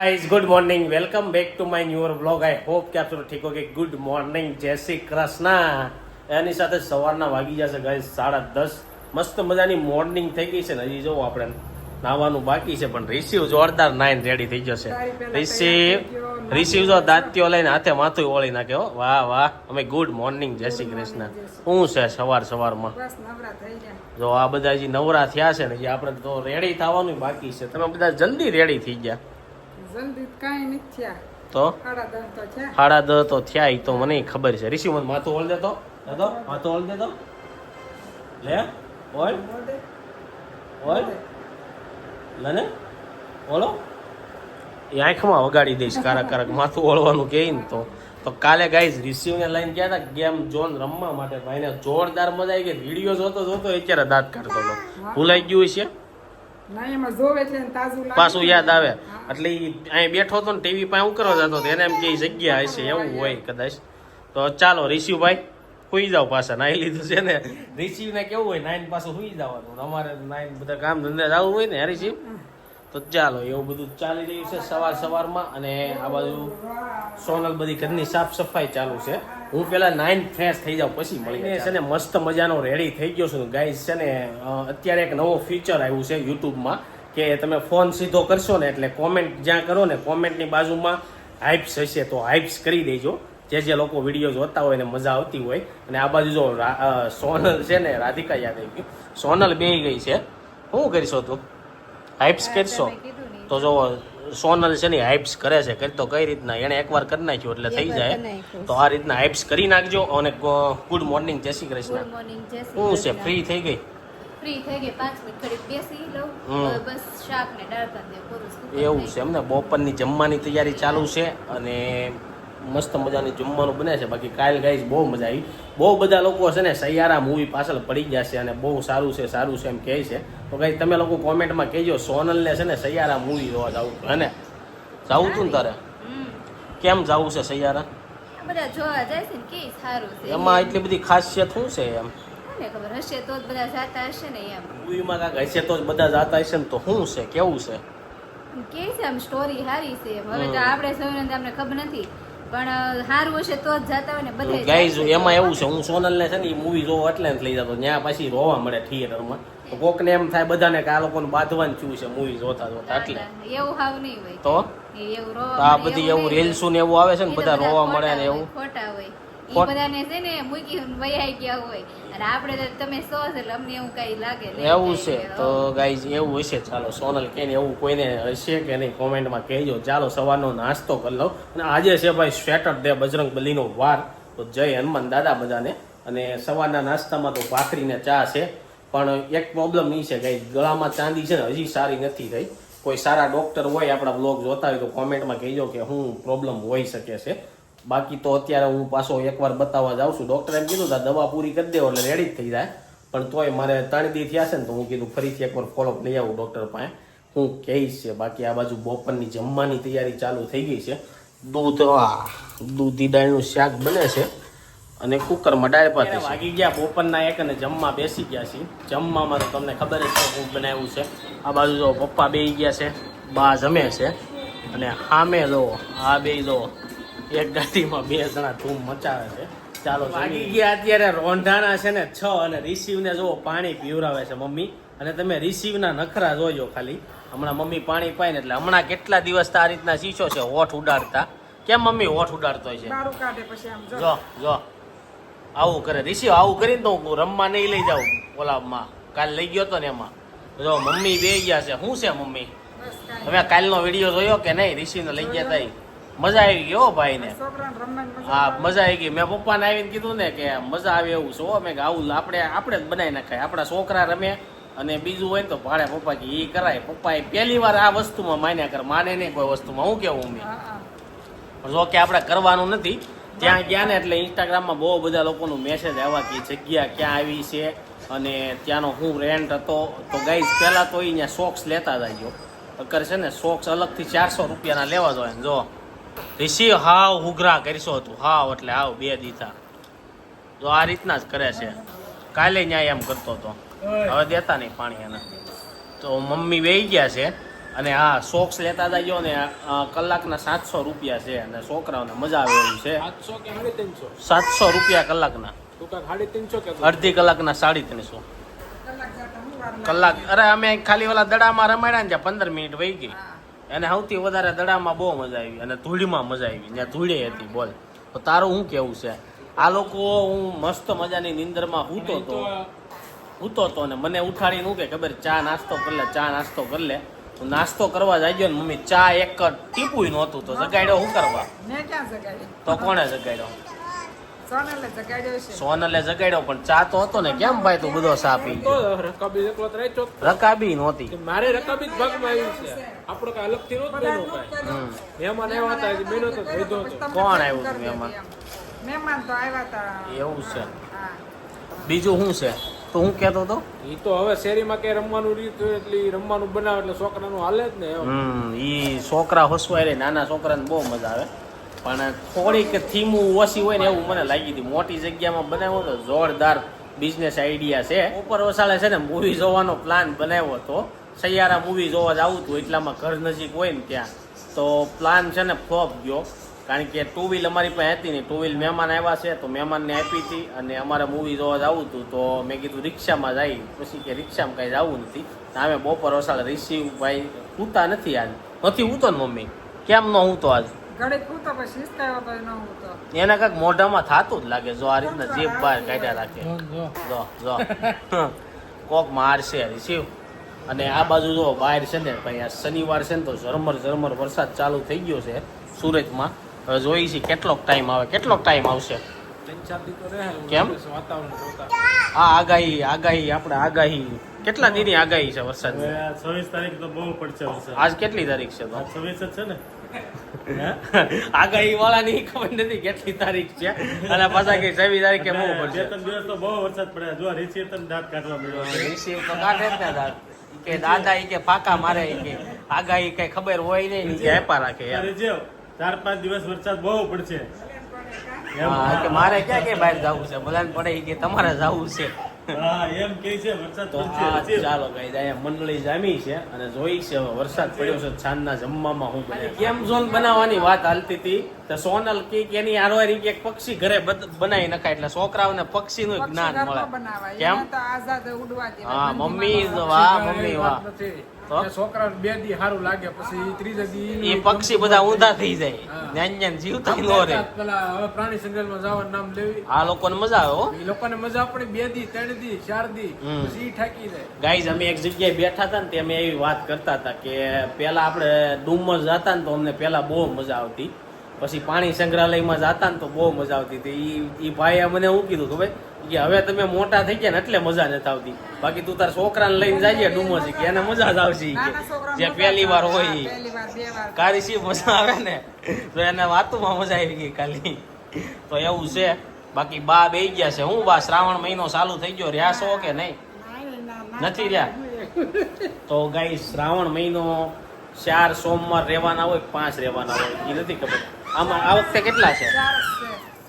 Guys good morning welcome back to my newer vlog I hope કે આપ સૌ ઠીક હો કે ગુડ મોર્નિંગ જય શ્રી કૃષ્ણ એની સાથે સવારના વાગી જશે ગાઈસ 10:30 મસ્ત મજાની મોર્નિંગ થઈ ગઈ છે ને હજી જો આપણે નાવાનું બાકી છે પણ રિસીવ જોરદાર નાઈન રેડી થઈ જશે રિસીવ જો દાંતિયો લઈને હાથે માથું ઓળી નાખે હો વાહ વાહ અમે ગુડ મોર્નિંગ જય શ્રી કૃષ્ણ શું છે સવારમાં જો આ બધા હજી નવરા થયા છે ને હજી આપણે તો રેડી થવાનું બાકી છે તમે બધા જલ્દી રેડી થઈ ગયા જલ્દી કાઈ નથી થયા તો 10:30 તો થયા ઈ તો મને ખબર છે ઋષિ મને માથું ઓળ દેતો માથું ઓળ દેતો લે ઓળ લને ઓળો એ આંખમાં વગાડી દઈશ કારક માથું ઓળવાનું કહે ને તો કાલે ગાઈઝ રિસીવને લઈને ગયા હતા ગેમ ઝોન રમવા માટે ભાઈને જોરદાર મજા આવી ગઈ વિડીયો જોતો અત્યારે દાંત કાઢતો હતો ભૂલાઈ ગયું છે પાછું યાદ આવે એટલે અહીં બેઠો હતો ને ટીવી પાસે હું કરવા જતો એને એમ કે જગ્યા હશે એવું હોય કદાચ તો ચાલો રિશિવભાઈ સુઈ જાવ પાછા નાઈ લીધું છે ને રિશિવને કેવું હોય નાઈન પાછું સુઈ જવાનું અમારે નાઈન બધા કામ ધંધે જવું હોય ને રિશિવ તો ચાલો એવું બધું ચાલી રહ્યું છે સવારમાં અને આ બાજુ સોનલ બધી ઘરની સાફ સફાઈ ચાલુ છે હું પેલા નાઈન ફ્રેશ થઈ જાઉં પછી મળીને છે ને મસ્ત મજાનો રેડી થઈ ગયો છું ગાઈસ છે ને અત્યારે એક નવો ફીચર આવ્યું છે યુટ્યુબમાં કે તમે ફોન સીધો કરશો ને એટલે કોમેન્ટ જ્યાં કરો ને કોમેન્ટની બાજુમાં હાઇપ્સ હશે તો હાઇપ્સ કરી દેજો જે લોકો વિડીયો જોતા હોય ને મજા આવતી હોય અને આ બાજુ જો સોનલ છે ને રાધિકા યાદ આવી ગઈ સોનલ બેહી ગઈ છે શું કરીશો તું હાઇપ્સ કરશો તો જો સોનલ છે ને હાઇપ્સ કરે છે કરી તો કઈ રીતના એને એકવાર કરી નાખ્યું એટલે થઈ જાય તો આ રીતના હાઇપ્સ કરી નાખજો અને ગુડ મોર્નિંગ જય શ્રી કૃષ્ણ શું છે ફ્રી થઈ ગઈ 5 મિનિટ ઘડી બેસી લઉં બસ શાક ને દાળ ભાત ને પૂરું એવું છે એમને બપોરની જમવાની તૈયારી ચાલુ છે અને મસ્ત મજાની જમવાનું બને છે બાકી કાલ ગાઈસ બહુ મજા આવી બહુ બધા લોકો છે ને સૈયારા મૂવી પાછળ પડી ગયા છે અને બહુ સારું છે એમ કહે છે તો ગાઈસ તમે લોકો કોમેન્ટમાં કહેજો સોનલને છે ને સૈયારા મૂવી જોવા જવું હે ને જવું તું ને તારે કેમ જવું છે સૈયારા બધા જોવા જાય છે ને કે સારું છે એમાં એટલી બધી ખાસિયત શું છે એમ ખબર હશે તો જ બધા જાતા હશે ને એમ મૂવીમાં કાંઈક હશે તો જ બધા જાતા હશે ને તો શું છે કેવું છે કે છે આમ સ્ટોરી સારી છે હવે તો આપણે સૌને તમને ખબર નથી પણ સારું હશે તો જ જાતા હોય ને બધા ગાઈઝ એમાં એવું છે હું સોનલને છે ને એ મૂવી જોવો એટલે જ લઈ જતો ત્યાં પછી રોવા મળે થિયેટરમાં તો કોકને એમ થાય બધાને કે આ લોકોને બાંધવાનું થયું છે મૂવી જોતા એટલે એવું હાવ નહીં હોય તો એવું આ બધી એવું રીલ્સ ને એવું આવે છે ને બધા રોવા મળે ને એવું ખોટા હોય ઈ બધાને છે ને મૂકી વૈયા ગયા હોય અને આપણે તો તમે સો છે એટલે અમને એવું કઈ લાગે એવું છે તો ગાઈઝ એવું હશે ચાલો સોનલ કે એવું કોઈને હશે કે નહીં કોમેન્ટમાં કહેજો ચાલો સવારનો નાસ્તો કરી લો અને આજે છે ભાઈ સેટરડે બજરંગ બલીનો વાર તો જય હનુમાન દાદા બધાને અને સવારના નાસ્તામાં તો ભાખરી ને ચા છે પણ એક પ્રોબ્લેમ એ છે ગાઈઝ ગળામાં ચાંદી છે ને હજી સારી નથી થઈ કોઈ સારા ડોક્ટર હોય આપણા બ્લોગ જોતા હોય તો કોમેન્ટમાં કહેજો કે શું પ્રોબ્લેમ હોઈ શકે છે બાકી તો અત્યારે હું પાછો એકવાર બતાવવા જાઉં છું ડૉક્ટરે એમ કીધું દવા પૂરી કરી દેવો એટલે રેડી જ થઈ જાય પણ તોય મારે 3 દી થયા છે ને તો હું કીધું ફરીથી એકવાર ફોલોઅપ લઈ આવું ડૉક્ટર પાસે હું કહીશ છે બાકી આ બાજુ બપોરની જમવાની તૈયારી ચાલુ થઈ ગઈ છે દૂધી દાળનું શાક બને છે અને કુકરમાં દાળ ભાત વાગી ગયા બપોરના 1 અને જમવા બેસી ગયા છીએ જમવામાં તો તમને ખબર જ છે હું બનાવ્યું છે આ બાજુ જો પપ્પા બેસી ગયા છે બા જમે છે અને સામે જો આ બે જો એક ગાડીમાં 2 જણા ધૂમ મચાવે છે ચાલો વાગી ગયા અત્યારે રોંઢાણા છે ને 6 અને રિસીવને જો પાણી પીવરાવે છે મમ્મી અને તમે રિસીવના નખરા જોજો ખાલી હમણાં મમ્મી પાણી પાય ને એટલે હમણાં કેટલા દિવસ આ રીતના શીશો છે હોઠ ઉડાડતા કેમ મમ્મી હોઠ ઉડાડતો છે જો આવું કરે રિસીવ આવું કરીને તો હું રમવા નહીં લઈ જાઉં ઓલામાં કાલ લઈ ગયો હતો ને એમાં જો મમ્મી બે ગયા છે શું છે મમ્મી તમે કાલનો વિડીયો જોયો કે નહીં રિસીવને લઈ ગયા હતા મજા આવી ગઈ હો ભાઈ ને હા મજા આવી ગઈ મેં પપ્પાને આવીને કીધું ને કે મજા આવે એવું છે મેં કે આવું આપણે જ બનાવી નાખાય આપણા છોકરા રમે અને બીજું હોય ને તો ભાડે પપ્પા કે એ કરાય પપ્પા એ પહેલી વાર આ વસ્તુમાં માન્યા કરે માને નહીં કોઈ વસ્તુમાં હું કેવું મેં જો કે આપણે કરવાનું નથી ત્યાં ગયા ને એટલે ઇન્સ્ટાગ્રામમાં બહુ બધા લોકોનું મેસેજ આવ્યા કે જગ્યા ક્યાં આવી છે અને ત્યાંનો હું રેન્ટ હતો તો ગાઈઝ પહેલાં તો અહીંયા સોક્સ લેતા જાયજો અગર છે ને સોક્સ અલગથી 400 રૂપિયાના લેવા જોઈએ જો રિસીવ હાવ ઉઘરા કરીશો તું હાવ એટલે હાવ 2 દીધા જો આ રીતના જ કરે છે કાલે ન્યાય એમ કરતો હતો હવે દેતા નહીં પાણી એને તો મમ્મી બેસી ગયા છે અને હા સોક્સ લેતા જજો ને કલાકના 700 રૂપિયા છે અને છોકરાઓને મજા આવે એવું છે 700 કે 350? 700 રૂપિયા કલાકના, તું કાંઈક 350 કે અડધી કલાકના 350 કલાક જતા હું વાર લાગે? કલાક. અરે અમે ખાલી ઓલા દડામાં રમાડ્યા ને ત્યાં 15 મિનિટ વહી ગઈ. અને સૌથી વધારે દડામાં બહુ મજા આવી અને ધૂળમાં મજા આવી, ત્યાં ધૂળે હતી. બોલ તો તારું શું કેવું છે? આ લોકો હું મસ્ત મજાની નીંદરમાં સૂતો હતો ને મને ઉઠાડીને શું કે ખબર, ચા નાસ્તો કરી લે. હું નાસ્તો કરવા જાય ગયો ને મમ્મી ચા એક ટીપુય નહોતું, તો જગાડ્યો શું કરવા? મેં ક્યાં જગાડી? તો કોણે જગાડ્યો? સોનલે જગાડ્યો છે. સોનલે જગાડ્યો, પણ ચા તો હતો ને. કેમ ભાઈ તું બધો ચા પી તો ગયો? રકાબી એકલો જ રહેતો જ. રકાબી નહોતી. કે મારે રકાબી જ ભાગમાં આવ્યું છે. આપણો કાંઈ અલગથી નહોતું બન્યું કાંઈ. મહેમાન આવ્યા હતા કે બહેનો તો ભેદો હતો. કોણ આવ્યું હતું મહેમાન? મહેમાન તો આવ્યા હતા. એવું છે. હા. બીજું શું છે? તો હું કહેતો હતો ઈ તો હવે શેરીમાં કે રમવાનું રીત હોય એટલે ઈ રમવાનું બનાવે એટલે છોકરાનું હાલે જ ને એમ. ઈ છોકરા હસવાય રે, નાના છોકરાને બહુ મજા આવે. પણ થોડીક થીમું ઓછી હોય ને એવું મને લાગી હતી. મોટી જગ્યામાં બનાવ્યો તો જોરદાર બિઝનેસ આઈડિયા છે. ઉપર વસાળે છે ને મૂવી જોવાનો પ્લાન બનાવ્યો હતો. સૈયારા મૂવી જોવા જવું હતું, એટલામાં ઘર નજીક હોય ને ત્યાં. તો પ્લાન છે ને ફ્લોપ ગયો, કારણ કે 2 વ્હીલ અમારી પાસે હતી નહીં. 2 વ્હીલ મહેમાન આવ્યા છે તો મહેમાનને આપી હતી અને અમારે મૂવી જોવા જવું હતું. તો મેં કીધું રિક્ષામાં જાય. પછી કે રિક્ષામાં કાંઈ જવું નથી. અમે બપોર વસાળે રિસીવ ભાઈ ઉતા નથી આજ. નથી ઉતો ને મમ્મી? કેમ ન હું તો આજ? ઘડીક હું તો પછી હિસકાયો તો ન હું તો. એને કાંઈક મોઢામાં થાતું જ લાગે. જો આ રીતના જીભ બહાર કાઢ્યા રાખે. જો કોક મારશે રિસીવ. અને આ બાજુ જો બહાર છે ને ભાઈ, આ શનિવાર છે ને તો ઝરમર વરસાદ ચાલુ થઈ ગયો છે સુરતમાં. હવે જોઈ છે કેટલોક ટાઈમ આવશે. 3-4 દી તો રહે. કેમ? વાતાવરણ જોતા. આ આગાહી કેટલા દીની આગાહી છે વરસાદની? 26 તારીખ તો બહુ પડશે વરસાદ. આજ કેટલી તારીખ છે? તો 26 જ છે ને. આગાહી વાળાની ખબર નથી કેટલી તારીખ છે, અને પાછા કે 26 તારીખે બહુ પડશે. 2-3 દિવસ તો બહુ વરસાદ પડ્યા. જો રીસી તને દાંત કાઢવા મળ્યો છે. રિસીવ તો કાઢે જ ને દાદા. કે દાદા ઈ કે ફાકા મારે, ઈ કે આગાહી કઈ ખબર હોય નહીં, ઈ કે આપ્યા રાખે યાર. અરે જેવ 4-5 દિવસ વરસાદ બહુ પડશે. હા, કે મારે ક્યાં કે બહાર જવું છે, બધાને પડે ઈ કે તમારે જવું છે. હા એમ કે છે વરસાદ તો પડશે. આ રીસી. ચાલો ગાઈસ, અહીંયા મંડળી જામી છે અને જોઈ છે હવે વરસાદ પડ્યો છે. સાંજના જમવામાં હું બને ગેમ ઝોન બનાવવાની વાત હાલતી હતી. તો સોનલ કે એની આરવારી એક પક્ષી ઘરે બનાવી નખાય એટલે છોકરાઓને પક્ષીનું જ્ઞાન પક્ષી મળે. ઘરમાં બનાવાય. કેમ? એને તો આઝાદ ઉડવા દેવાય. હા મંદીમાં મમ્મી તો વાહ, એ મમ્મી વાત વાહ. નથી. તો? એ છોકરાને 2 દી સારું લાગે પછી ઈ ત્રીજે દી એ પક્ષી બધા ઊંધા થઈ જાય, હા. જ્ઞાન જીવતા નો રે. પેલા હવે પ્રાણી સંગ્રહાલયમાં જવાનું નામ લેવી. આ લોકોને મજા આવે હો. એ લોકોને મજા પડે 2 દી 3 દી 4 દી હમ. પછી ઈ ઠાકી જાય. ગાઈઝ અમે એક જગ્યાએ બેઠા હતા ને તે અમે એવી વાત કરતા હતા કે પેલા આપણે ડુમસ જતા ને તો અમને પેલા બહુ મજા આવતી, પછી પાણી સંગ્રહાલયમાં જતા ને તો બહુ મજા આવતી હતી. ઈ ભાઈએ મને શું કીધું ખબર કે હવે તમે મોટા થઈ ગયા ને એટલે મજા નથી આવતી, બાકી તું તાર છોકરાને લઈને જાય ડુમસ કે એને મજા જ આવશે ઈ નાના કે છોકરાઓને જે મજા પહેલી વાર આવે. હોય હા, ઈ. પહેલી વાર, 2 વાર. કારી સી મજા આવે ને તો એને વાતોમાં મજા આવી ગઈ ખાલી. તો એવું છે. બાકી બા બેહી ગયા છે. હું બા શ્રાવણ મહિનો ચાલુ થઈ ગયો, રહ્યા છો કે નહીં? નથી રહ્યા. તો ગાઈ શ્રાવણ મહિનો 4 સોમવાર રહેવાના હોય, 5 રહેવાના હોય એ નથી ખબર. આમાં આ વખતે કેટલા છે?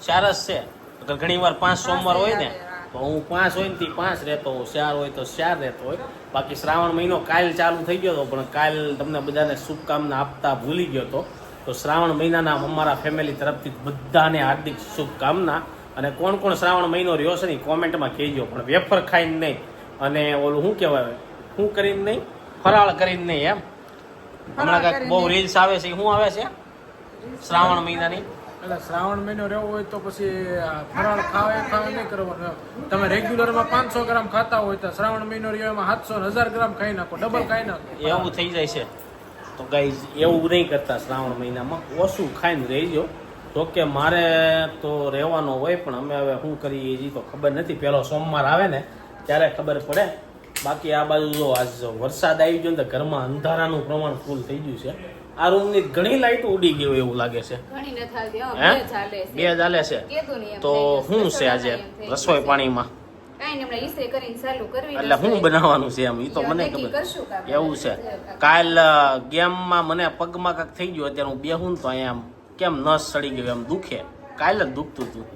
4 જ છે. તો ઘણી વાર 5 સોમવાર હોય ને તો હું 5 હોય ને તે 5 રહેતો હોઉં, 4 હોય તો 4 રહેતો હોય. બાકી શ્રાવણ મહિનો કાલ ચાલુ થઈ ગયો હતો, પણ કાલ તમને બધાને શુભકામના આપતા ભૂલી ગયો હતો. તો શ્રાવણ મહિનાના અમારા ફેમિલી તરફથી બધાને હાર્દિક શુભકામના. અને કોણ કોણ શ્રાવણ મહિનો રહ્યો છે ને કોમેન્ટમાં કહેજો, પણ વેફર ખાઈને નહીં અને ઓલું શું કહેવાય, શું કરીને નહીં, ફરાળ કરીને નહીં. એમ હમણાં કાંઈક બહુ રીલ્સ આવે છે, શું આવે છે શ્રાવણ મહિનાની? એટલે શ્રાવણ મહિનો રહેવો હોય તો પછી ફરાળ ખાવા નહીં કરવાનો. તમે રેગ્યુલરમાં 500 ગ્રામ ખાતા હોય તો શ્રાવણ મહિનો રહ્યો એમાં 700-1000 ગ્રામ ખાઈ નાખો, ડબલ ખાઈ નાખો. એવું થઈ જાય છે. તો ગાઈઝ એવું નહીં કરતા શ્રાવણ મહિનામાં, ઓછું ખાઈને રહેજો. તો કે મારે તો રહેવાનો હોય, પણ અમે હવે શું કરીએ એ તો ખબર નથી. પેલો સોમવાર આવે ને ત્યારે ખબર પડે. બાકી આ બાજુ જો આજ વરસાદ આવી ગયો ને તો ઘરમાં અંધારાનું પ્રમાણ ફૂલ થઈ ગયું છે. આ રૂમની ઘણી લાઈટો ઉડી ગઈ હોય એવું લાગે છે. ઘણી નથી હાલતી, હો, હે? બે ચાલે છે. 2 ચાલે છે. કીધું નહીં એમ તો થઈ ગયું. શું છે આજે એમ થઈ રસોઈ ગયું. પાણીમાં? કાંઈ નહીં, હમણાં ઈસ્ત્રી કરીને ચાલુ કરવી એટલે શું રસોઈ. બનાવવાનું છે એમ? એ તો મને નક્કી ખબર. કરશું કાંઈક. એવું છે. કાલ ગેમમાં મને પગમાં કાંઈક થઈ ગયું, અત્યારે હું બેહું ને તો અહીંયા આમ કેમ નસ સડી ગયું, એમ દુખે. કાલ જ દુખતું હતું.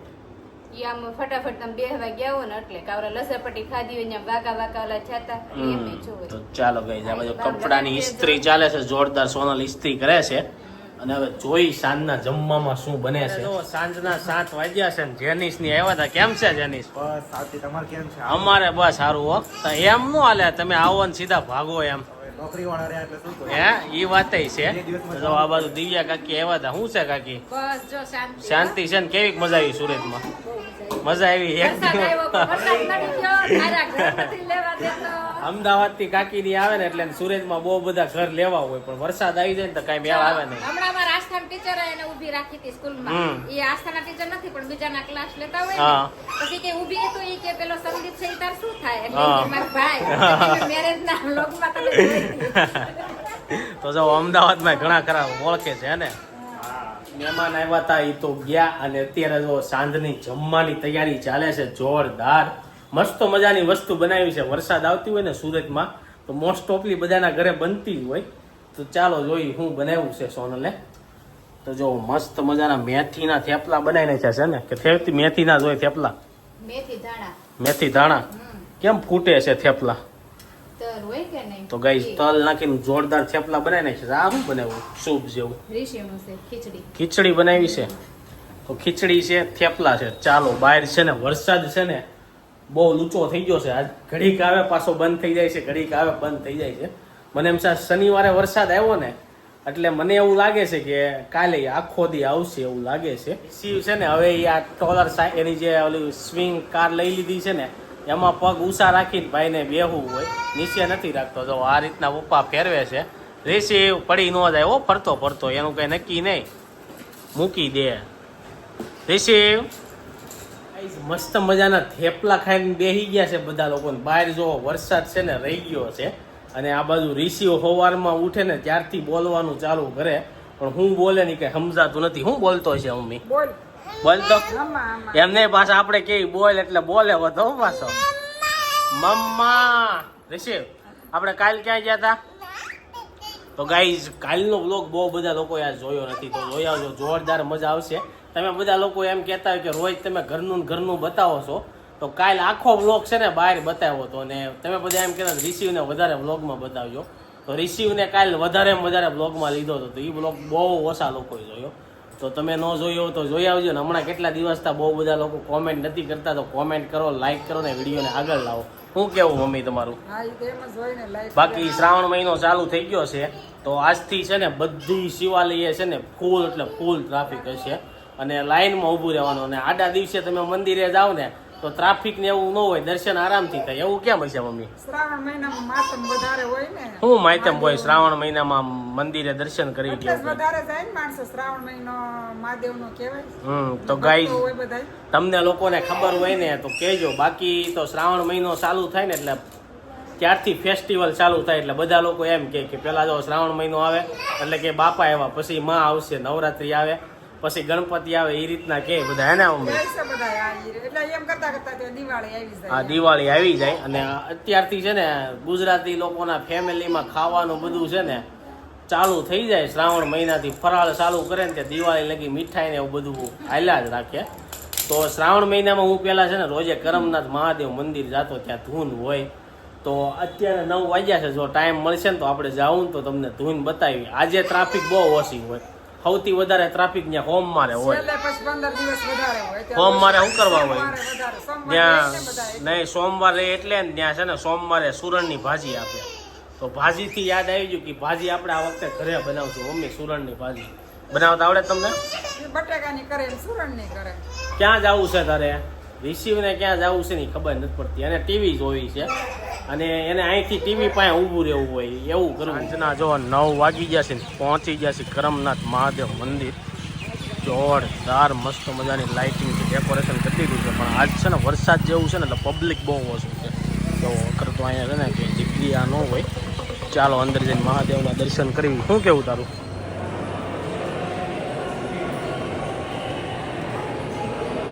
ઈ આમ ફટાફટ તમે બેહવા ગયા હો ને એટલે કાવરા લસરપટ્ટી ખાધી હોય ને વાકા વાકા ઓલા જાતા એમ જોવે. તો ચાલો ગાઈઝ આ બાજુ કપડાની ઇસ્ત્રી ચાલે છે, જોરદાર સોનલ ઇસ્ત્રી કરે છે. અને હવે જોઈ સાંજના જમવામાં શું બને છે. જો સાંજના 7 વાગ્યા છે ને જેનિસ ની આવ્યા હતા. કેમ છે જેનિસ? બસ સાચી તમારે કેમ છે? અમારે બસ સારું હો. તો એમ નો હાલે, તમે આવો ને સીધા ભાગો એમ. નોકરી વાળા રહ્યા એટલે શું કરું? હે ઈ વાત છે. તો જો આ બાજુ દિવ્યા કાકી આવ્યા હતા. શું છે કાકી? બસ જો શાંતિ. શાંતિ છે ને? કેવી મજા આવી સુરતમાં? મજા આવી એક વરસાદ આવ્યો પણ વરસાદ નડી ગયો. મારા ઘર નથી લેવા દેતો. અમદાવાદ થી કાકી ની આવે ને એટલે સુરતમાં બહુ બધા ઘર લેવા હોય, પણ વરસાદ આવી જાય ને તો કઈ મેળ આવે નહીં. હમણાં અમારા આસ્થાના ટીચર એને ઊભી રાખી હતી સ્કૂલમાં. એ આસ્થાના ટીચર નથી પણ બીજાના ક્લાસ લેતા હોય હા. ને પછી કે ઊભી તો ઈ કે પેલો સંગીત છે ઈ તાર શું થાય એટલે હા. કે મારા ભાઈ મેરેજ ના વ્લોગમાં તમે જોઈ. તો જો અમદાવાદમાં ઘણા ખરા ઓળખે છે ને. મહેમાન આવ્યા હતા એ તો ગયા, અને અત્યારે જો સાંજની જમવાની તૈયારી ચાલે છે જોરદાર. મસ્ત મજાની વસ્તુ બનાવી છે. વરસાદ આવતી હોય ને સુરતમાં તો મોસ્ટ ઓફલી બધાના ઘરે બનતી હોય. તો ચાલો જોઈ શું બનાવ્યું છે સોનલે. તો જો મસ્ત મજાના મેથીના થેપલા બનાવી નાખ્યા છે ને, કે મેથીના જ હોય થેપલા? મેથી ધાણા મેથી ધાણા કેમ ફૂટે છે થેપલા? તર હોય કે નહીં તો ગાઈસ તલ નાખીને જોરદાર થેપલા બનાવી નાખ્યા છે. આ શું બનાવ્યું? સૂપ જેવું રીશીનું છે ખીચડી. ખીચડી બનાવી છે. તો ખીચડી છે, થેપલા છે. ચાલો બહાર છે ને વરસાદ છે ને બહુ લૂચો થઈ ગયો છે. આજ ઘડીક આવે પાછો બંધ થઈ જાય છે, ઘડીક આવે બંધ થઈ જાય છે. મને એમ છે શનિવારે વરસાદ આવ્યો ને એટલે મને એવું લાગે છે કે કાલે આખો દી આવશે એવું લાગે છે. શિવ છે ને હવે આ ટોલર એની જે ઓલી સ્વિંગ કાર લઈ લીધી છે ને એમાં પગ ઊંચા રાખીને ભાઈને બેહવું હોય, નીચે નથી રાખતો. જો આ રીતના પપ્પા ફેરવે છે. રેસી પડી ન જાય હો ફરતો ફરતો, એનું કઈ નક્કી નહીં, મૂકી દે. રેસી મસ્ત મજાના થેપલા ખાઈને બેસી ગયા છે બધા લોકો. બહાર જો વરસાદ છે ને રહી ગયો છે, અને આ બાજુ ઋષિઓ સવારમાં ઉઠે ને ત્યારથી બોલવાનું ચાલુ કરે, પણ હું બોલે નહીં કઈ સમજાતું નથી. હું બોલતો છે મમ્મી? બોલ બોલતો આમાં આમાં એમ નહીં, પાછા આપણે કેવી બોલ એટલે બોલે વધો પાછો. મમ્મા ઋષિ આપણે કાલ ક્યાં ગયા હતા? તો ગાઈઝ કાલનો વ્લોગ બહુ બધા લોકો યાર જોયો નથી, તો જોઈ આવજો, જોરદાર મજા આવશે. તમે બધા લોકો એમ કહેતા હોય કે રોજ તમે ઘરનું બતાવો છો, તો કાલ આખો વ્લોગ છે ને બહાર બતાવ્યો હતો, અને તમે બધા એમ કહેતા રિસીવને વધારે વ્લોગમાં બતાવજો. તો રિસીવને કાલ વધારે વ્લોગમાં લીધો હતો, તો એ વ્લોગ બહુ ઓછા લોકોએ જોયો. તો તમે ન જોયો તો જોઈ આવજો ને. હમણાં કેટલા દિવસથી બહુ બધા લોકો કોમેન્ટ નથી કરતા, તો કોમેન્ટ કરો, લાઈક કરો ને વિડીયોને આગળ લાવો. શું કેવું મમ્મી તમારું? હા ઈ તો એમ જ હોય ને લાઈફ. બાકી શ્રાવણ મહિનો ચાલુ થઈ ગયો છે, તો આજથી છે ને બધી શિવાલય છે ને ફૂલ એટલે ફૂલ ટ્રાફિક હશે, અને લાઈનમાં ઊભું રહેવાનું. અને આડા દિવસે તમે મંદિરે જાઓ ને તો ટ્રાફિક ને એવું ન હોય, દર્શન આરામથી થાય. એવું કેમ હશે મમ્મી? શ્રાવણ મહિનામાં માતમ વધારે હોય ને. હું માહિતમ હોય શ્રાવણ મહિનામાં મંદિરે દર્શન કરી એટલે જ ગયો. વધારે જાય ને માણસો. શ્રાવણ મહિનો મહાદેવનો કહેવાય. તો ગાઈઝ હોય બધાય. તમને લોકોને ખબર હોય ને તો કહેજો. બાકી તો શ્રાવણ મહિનો ચાલુ થાય ને એટલે ત્યારથી ફેસ્ટિવલ ચાલુ થાય, એટલે બધા લોકો એમ કે પેલા જો શ્રાવણ મહિનો આવે એટલે કે બાપા આવ્યા, પછી માં આવશે, નવરાત્રી આવે, પછી ગણપતિ આવે, એ રીતના કે બધા એને જાય છે બધાય. હા, એટલે એમ કરતા તે દિવાળી આવી જાય. આ દિવાળી આવી જાય. અને અત્યારથી છે ને ગુજરાતી લોકોના ફેમિલીમાં ખાવાનું બધું છે ને ચાલુ થઈ જાય. શ્રાવણ મહિનાથી ફરાળ ચાલુ કરે ને તે દિવાળી લગી મીઠાઈ ને એવું બધું હાલ્યા જ રાખે. તો શ્રાવણ મહિનામાં હું પેલા છે ને રોજે કરમનાથ મહાદેવ મંદિર જાતો, ત્યાં ધૂન હોય. તો અત્યારે 9 વાગ્યા છે, જો ટાઈમ મળશે ને તો આપણે જાવું તો તમને ધૂન બતાવી. આજે ટ્રાફિક બહુ ઓછી હોય, સૌથી વધારે ટ્રાફિક ત્યાં સોમવારે હોય. છેલ્લે પછી 15 દિવસ વધારે હોય. સોમવારે શું કરવા હોય? સોમવારે વધારે. સોમવારે ત્યાં એટલે બધાય. નહીં, સોમવારે એટલે ને ત્યાં છે ને સોમવારે સુરણની ભાજી આપે. તો ભાજીથી યાદ આવી ગયું કે ભાજી આપણે આ વખતે ઘરે બનાવશું. મમ્મી સુરણની ભાજી બનાવતા આવડે તમને? એ બટાકાની કરે ને સુરણની કરે. ક્યાં જવું છે તારે? રિસીવને ક્યાં જવું છે ને ખબર નથી પડતી. અને ટીવી જોવી છે, અને એને અહીંથી ટીવી પાસે ઊભું રહેવું હોય એવું કરવું. સાંજના જો 9 વાગી ગયા છે ને પહોંચી ગયા છે કરમનાથ મહાદેવ મંદિર. જોરદાર મસ્ત મજાની લાઇટિંગ છે, ડેકોરેશન કરી દીધું છે. પણ આજ છે ને વરસાદ જેવું છે ને એટલે પબ્લિક બહુ ઓછું છે. તો અખર તો અહીંયા છે ને કે જગ્યા ન હોય. ચાલો અંદર જઈને મહાદેવના દર્શન કરવી. શું કેવું તારું?